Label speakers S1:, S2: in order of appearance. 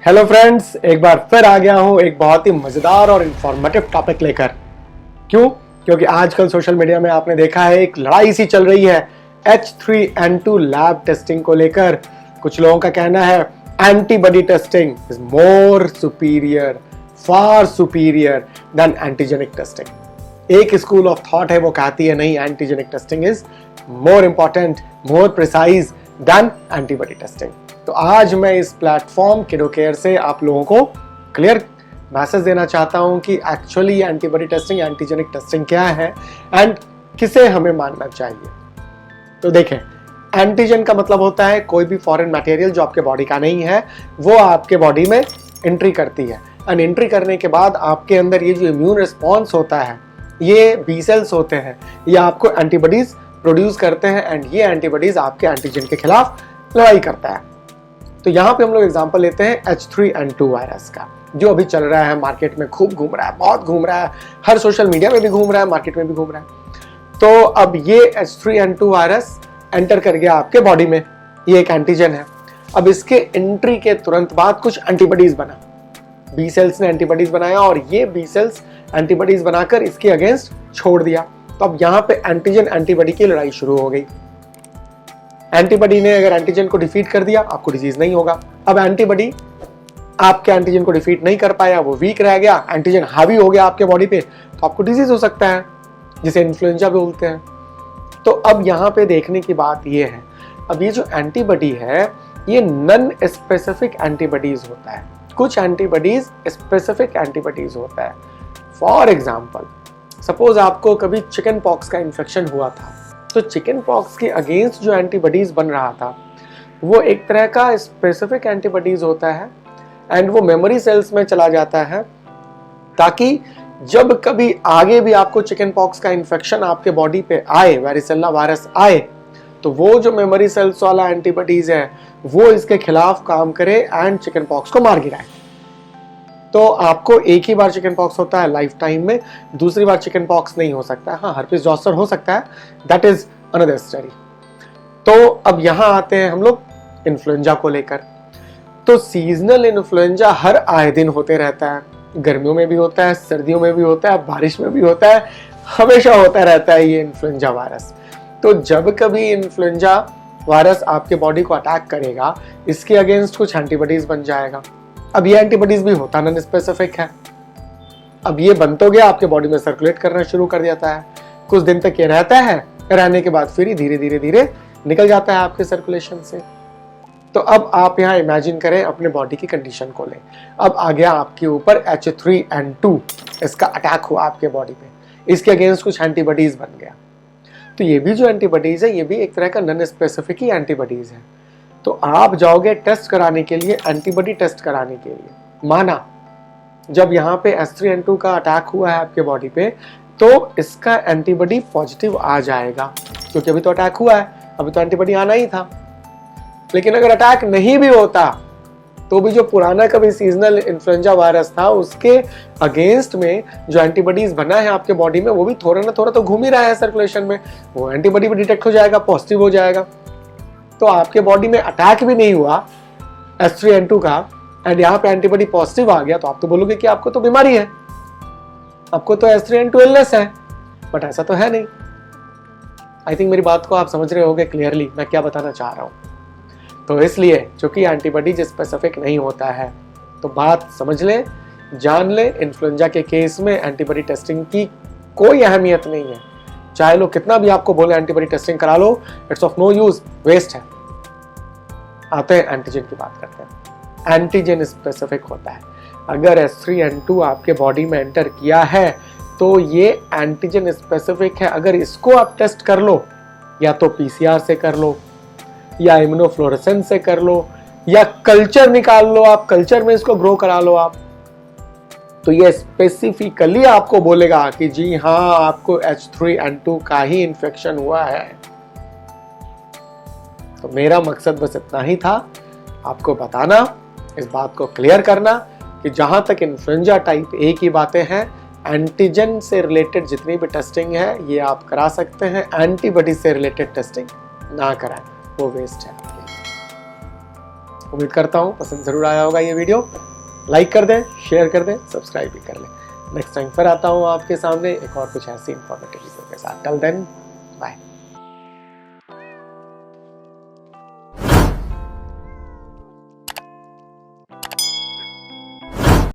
S1: Hello friends, एक बार फिर आ गया हूं एक बहुत ही मजेदार और इंफॉर्मेटिव टॉपिक लेकर। क्यों? क्योंकि आजकल सोशल मीडिया में आपने देखा है एक लड़ाई सी चल रही है H3N2 लैब टेस्टिंग को लेकर। कुछ लोगों का कहना है antibody testing is more superior, far superior than antigenic testing. एक स्कूल ऑफ थॉट है, वो कहती है नहीं, antigenic testing is more important, more precise than antibody testing. तो आज मैं इस प्लेटफॉर्म किडोकेयर से आप लोगों को क्लियर मैसेज देना चाहता हूं कि actually antibody testing, antigenic testing क्या है एंड किसे हमें मानना चाहिए। तो देखें, एंटीजन का मतलब होता है कोई भी फॉरेन मटेरियल जो आपके बॉडी का नहीं है, वो आपके बॉडी में एंट्री करती है एंड एंट्री करने के बाद आपके अंदर ये जो इम्यून रिस्पॉन्स होता है, ये बी सेल्स होते हैं, ये आपको एंटीबॉडीज प्रोड्यूस करते हैं एंड ये एंटीबॉडीज आपके एंटीजन के खिलाफ लड़ाई करता है। तो यहाँ पे हम लोग एग्जांपल लेते हैं H3N2 वायरस का, जो अभी चल रहा है, मार्केट में खूब घूम रहा है, बहुत घूम रहा है, हर सोशल मीडिया में भी घूम रहा है, मार्केट में भी घूम रहा है। तो अब ये H3N2 वायरस एंटर कर गया आपके बॉडी में, ये एक एंटीजन है। अब इसके एंट्री के तुरंत बाद कुछ एंटीबॉडीज बना, बी सेल्स ने एंटीबॉडीज बनाया और ये बी सेल्स एंटीबॉडीज बनाकर इसके अगेंस्ट छोड़ दिया। तो अब यहाँ पे एंटीजन एंटीबॉडी की लड़ाई शुरू हो गई। एंटीबॉडी ने अगर एंटीजन को डिफीट कर दिया, आपको डिजीज नहीं होगा। अब एंटीबॉडी आपके एंटीजन को डिफीट नहीं कर पाया, वो वीक रह गया, एंटीजन हावी हो गया आपके बॉडी पे, तो आपको डिजीज हो सकता है, जिसे इन्फ्लुएंजा बोलते हैं। तो अब यहाँ पे देखने की बात ये है, अब ये जो एंटीबॉडी है ये नॉन स्पेसिफिक एंटीबॉडीज होता है। कुछ एंटीबॉडीज स्पेसिफिक एंटीबॉडीज होता है। फॉर एग्जाम्पल, सपोज आपको कभी चिकन पॉक्स का इन्फेक्शन हुआ था, तो चिकन पॉक्स के अगेंस्ट जो एंटीबॉडीज बन रहा था वो एक तरह का स्पेसिफिक एंटीबॉडीज होता है एंड वो मेमोरी सेल्स में चला जाता है, ताकि जब कभी आगे भी आपको चिकन पॉक्स का इन्फेक्शन आपके बॉडी पे आए, वैरिसेला वायरस आए, तो वो जो मेमोरी सेल्स वाला एंटीबॉडीज है वो इसके खिलाफ काम करे एंड चिकन पॉक्स को मार गिराए। तो आपको एक ही बार चिकन पॉक्स होता है लाइफ टाइम में, दूसरी बार चिकन पॉक्स नहीं हो सकता है। हाँ, हर्पिस जोस्टर हो सकता है, दैट इज अनदर स्टोरी। तो अब यहां आते हैं हम लोग इन्फ्लुएंजा को लेकर। तो सीजनल इन्फ्लुएंजा हर आए दिन होते रहता है, गर्मियों में भी होता है, सर्दियों में भी होता है, बारिश में भी होता है, हमेशा होता रहता है ये इन्फ्लुएंजा वायरस। तो जब कभी इन्फ्लुएंजा वायरस आपके बॉडी को अटैक करेगा, इसके अगेंस्ट कुछ एंटीबॉडीज बन जाएगा। अब ये एंटीबॉडीज भी होता नॉन स्पेसिफिक है। अब ये बन तो गया, आपके बॉडी में सर्कुलेट करना शुरू कर देता है, कुछ दिन तक ये रहता है, रहने के बाद फिर धीरे धीरे धीरे निकल जाता है आपके सर्कुलेशन से। तो अब आप यहाँ इमेजिन करें अपने बॉडी की कंडीशन को लें। अब आ गया आपके ऊपर H3N2, इसका अटैक हुआ आपके बॉडी पे, इसके अगेंस्ट कुछ एंटीबॉडीज बन गया। तो ये भी जो एंटीबॉडीज है ये भी एक तरह का नॉन स्पेसिफिक ही एंटीबॉडीज है। तो आप जाओगे टेस्ट कराने के लिए, एंटीबॉडी टेस्ट कराने के लिए, माना जब यहाँ पे H3N2 का अटैक हुआ है आपके बॉडी पे, तो इसका एंटीबॉडी पॉजिटिव आ जाएगा, क्योंकि अभी तो अटैक हुआ है, अभी तो एंटीबॉडी आना ही था। लेकिन अगर अटैक नहीं भी होता तो भी जो पुराना कभी सीजनल इन्फ्लुएंजा वायरस था उसके अगेंस्ट में जो एंटीबॉडीज बना है आपके बॉडी में, वो भी थोड़ा ना थोड़ा तो घूम ही रहा है सर्कुलेशन में, वो एंटीबॉडी भी डिटेक्ट हो जाएगा, पॉजिटिव हो जाएगा। तो आपके बॉडी में अटैक भी नहीं हुआ H3N2 का एंड यहाँ पे एंटीबॉडी पॉजिटिव आ गया, तो आप तो बोलोगे कि आपको तो बीमारी है, आपको तो H3N2 इलनेस है, बट ऐसा तो है नहीं। आई थिंक मेरी बात को आप समझ रहे होंगे क्लियरली मैं क्या बताना चाह रहा हूँ। तो इसलिए चूंकि एंटीबॉडी स्पेसिफिक नहीं होता है, तो बात समझ ले, जान ले, इन्फ्लुएंजा के केस में एंटीबॉडी टेस्टिंग की कोई अहमियत नहीं है। चाहे लोग कितना भी आपको बोले एंटीबॉडी टेस्टिंग करा लो, it's of no use, waste है। आते हैं एंटीजन की बात करते हैं। एंटीजन स्पेसिफिक होता है। अगर H3N2 आपके बॉडी में एंटर किया है तो ये एंटीजन स्पेसिफिक है। अगर इसको आप टेस्ट कर लो, या तो PCR से कर लो, या इम्यूनोफ्लोरेसेंस से कर लो, या कल्चर निकाल लो, आप कल्चर में इसको ग्रो करा लो आप, तो ये स्पेसिफिकली आपको बोलेगा कि जी हाँ, आपको H3N2 का ही इन्फेक्शन हुआ है। तो मेरा मकसद बस इतना ही था, आपको बताना, इस बात को क्लियर करना कि जहां तक इन्फ्लुएंजा टाइप ए की बातें हैं, एंटीजन से रिलेटेड जितनी भी टेस्टिंग है ये आप करा सकते हैं, एंटीबॉडी से रिलेटेड टेस्टिंग ना कराएं, वो वेस्ट है। उम्मीद करता हूँ पसंद ज़रूर आया होगा ये वीडियो। लाइक कर दें, शेयर कर दें, सब्सक्राइब भी कर लें। नेक्स्ट टाइम फिर आता हूँ आपके सामने एक और कुछ ऐसी इंफॉर्मेटिव वीडियो के साथ। Till then bye.